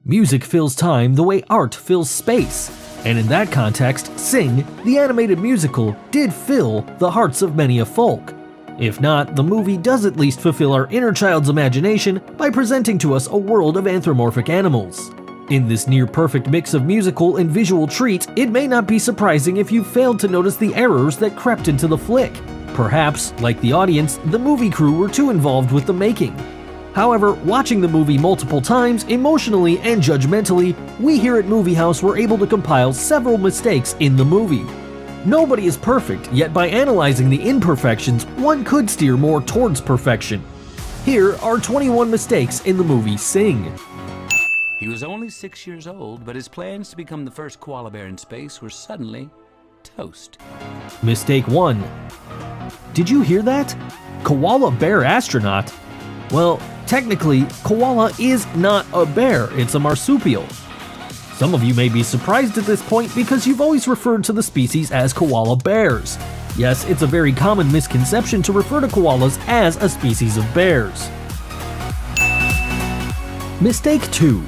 Music fills time the way art fills space, and in that context, Sing, the animated musical, did fill the hearts of many a folk. If not, the movie does at least fulfill our inner child's imagination by presenting to us a world of anthropomorphic animals. In this near-perfect mix of musical and visual treat, it may not be surprising if you failed to notice the errors that crept into the flick. Perhaps, like the audience, the movie crew were too involved with the making. However, watching the movie multiple times, emotionally and judgmentally, we here at Movie House were able to compile several mistakes in the movie. Nobody is perfect, yet by analyzing the imperfections, one could steer more towards perfection. Here are 21 mistakes in the movie Sing. He was only 6 years old, but his plans to become the first koala bear in space were suddenly toast. Mistake 1. Did you hear that? Koala bear astronaut? Well, technically, koala is not a bear, it's a marsupial. Some of you may be surprised at this point because you've always referred to the species as koala bears. Yes, it's a very common misconception to refer to koalas as a species of bears. Mistake 2.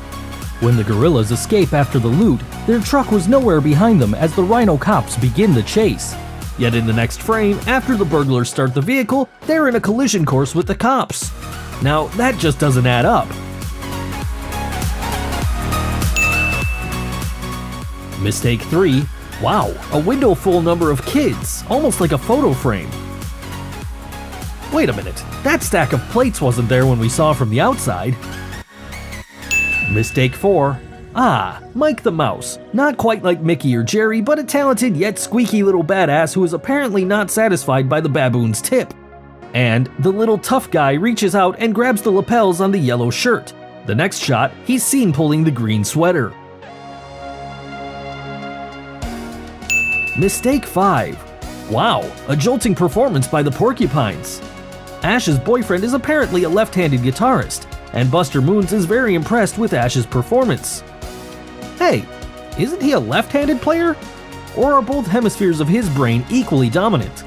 When the gorillas escape after the loot, their truck was nowhere behind them as the rhino cops begin the chase. Yet in the next frame, after the burglars start the vehicle, they're in a collision course with the cops. Now, that just doesn't add up. Mistake 3. Wow, a window full number of kids, almost like a photo frame. Wait a minute, that stack of plates wasn't there when we saw from the outside. Mistake 4. Mike the Mouse. Not quite like Mickey or Jerry, but a talented yet squeaky little badass who is apparently not satisfied by the baboon's tip. And the little tough guy reaches out and grabs the lapels on the yellow shirt. The next shot, he's seen pulling the green sweater. Mistake 5. Wow, a jolting performance by the Porcupines. Ash's boyfriend is apparently a left-handed guitarist, and Buster Moons is very impressed with Ash's performance. Hey, isn't he a left-handed player? Or are both hemispheres of his brain equally dominant?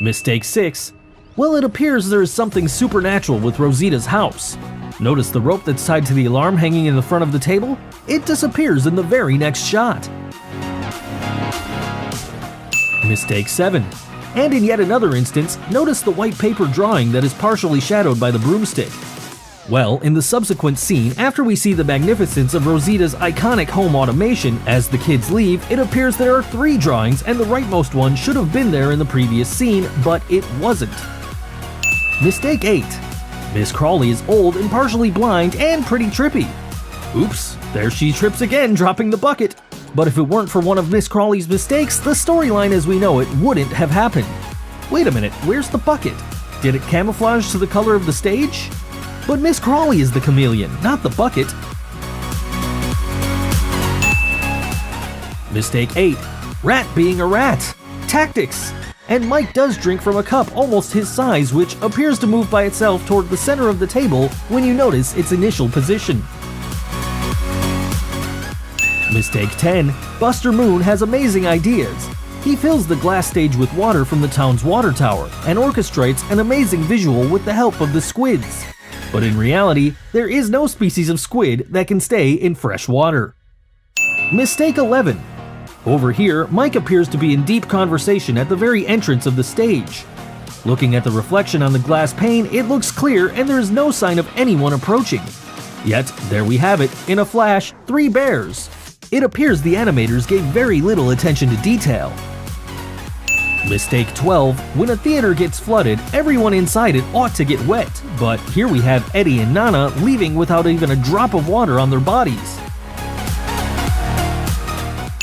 Mistake 6. Well, it appears there is something supernatural with Rosita's house. Notice the rope that's tied to the alarm hanging in the front of the table? It disappears in the very next shot. Mistake 7. And in yet another instance, notice the white paper drawing that is partially shadowed by the broomstick. Well, in the subsequent scene, after we see the magnificence of Rosita's iconic home automation, as the kids leave, it appears there are 3 drawings and the rightmost one should have been there in the previous scene, but it wasn't. Mistake 8. Miss Crawley is old and partially blind and pretty trippy. Oops, there she trips again, dropping the bucket. But if it weren't for one of Miss Crawley's mistakes, the storyline as we know it wouldn't have happened. Wait a minute, where's the bucket? Did it camouflage to the color of the stage? But Miss Crawley is the chameleon, not the bucket. Mistake 8. Rat being a rat. Tactics. And Mike does drink from a cup almost his size, which appears to move by itself toward the center of the table when you notice its initial position. Mistake 10. Buster Moon has amazing ideas. He fills the glass stage with water from the town's water tower and orchestrates an amazing visual with the help of the squids. But in reality, there is no species of squid that can stay in fresh water. Mistake 11. Over here, Mike appears to be in deep conversation at the very entrance of the stage. Looking at the reflection on the glass pane, it looks clear and there is no sign of anyone approaching. Yet, there we have it, in a flash, 3 bears. It appears the animators gave very little attention to detail. Mistake 12. When a theater gets flooded, everyone inside it ought to get wet, but here we have Eddie and Nana leaving without even a drop of water on their bodies.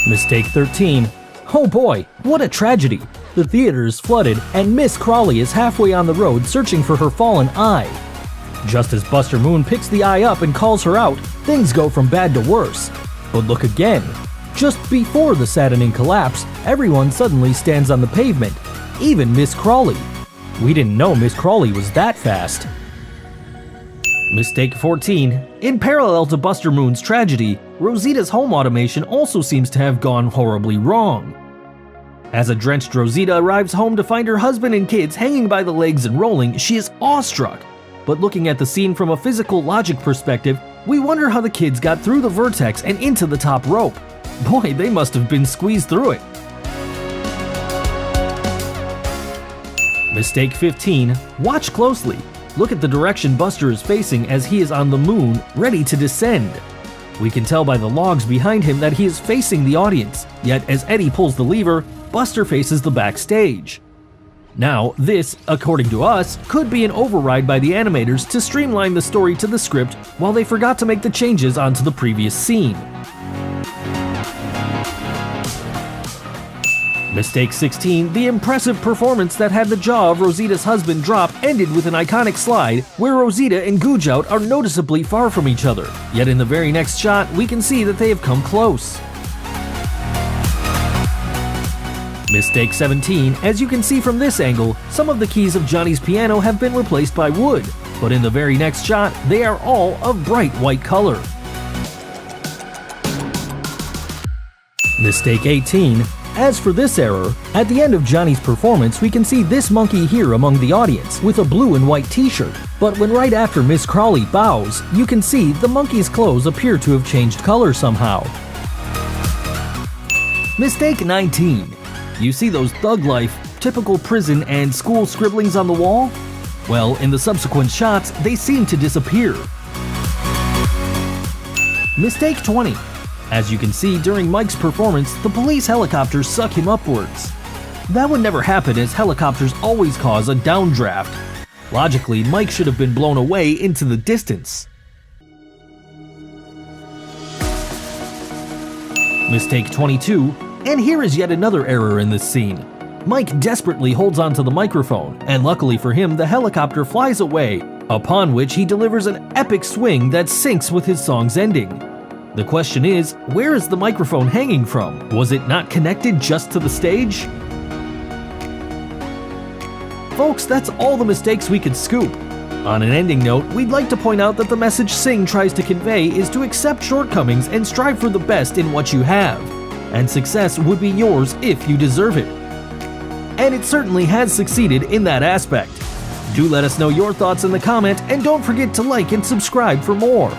Mistake 13. Oh boy, what a tragedy! The theater is flooded and Miss Crawley is halfway on the road searching for her fallen eye. Just as Buster Moon picks the eye up and calls her out, things go from bad to worse. But look again. Just before the saddening collapse, everyone suddenly stands on the pavement, even Miss Crawley. We didn't know Miss Crawley was that fast. Mistake 14. In parallel to Buster Moon's tragedy, Rosita's home automation also seems to have gone horribly wrong. As a drenched Rosita arrives home to find her husband and kids hanging by the legs and rolling, she is awestruck. but looking at the scene from a physical logic perspective, we wonder how the kids got through the vertex and into the top rope. Boy, they must have been squeezed through it. Mistake 15. Watch closely. Look at the direction Buster is facing as he is on the moon, ready to descend. We can tell by the logs behind him that he is facing the audience, yet as Eddie pulls the lever, Buster faces the backstage. Now, this, according to us, could be an override by the animators to streamline the story to the script while they forgot to make the changes onto the previous scene. Mistake 16, the impressive performance that had the jaw of Rosita's husband drop ended with an iconic slide where Rosita and Goojout are noticeably far from each other, yet in the very next shot we can see that they have come close. Mistake 17, as you can see from this angle, some of the keys of Johnny's piano have been replaced by wood, but in the very next shot they are all of bright white color. Mistake 18, as for this error, at the end of Johnny's performance we can see this monkey here among the audience with a blue and white t-shirt, but when right after Miss Crawley bows, you can see the monkey's clothes appear to have changed color somehow. Mistake 19, you see those thug life, typical prison and school scribblings on the wall? Well, in the subsequent shots, they seem to disappear. Mistake 20. As you can see, during Mike's performance, the police helicopters suck him upwards. That would never happen as helicopters always cause a downdraft. Logically, Mike should have been blown away into the distance. Mistake 22, and here is yet another error in this scene. Mike desperately holds onto the microphone, and luckily for him, the helicopter flies away, upon which he delivers an epic swing that syncs with his song's ending. The question is, where is the microphone hanging from? Was it not connected just to the stage? Folks, that's all the mistakes we could scoop. On an ending note, we'd like to point out that the message Sing tries to convey is to accept shortcomings and strive for the best in what you have. And success would be yours if you deserve it. And it certainly has succeeded in that aspect. Do let us know your thoughts in the comment, and don't forget to like and subscribe for more.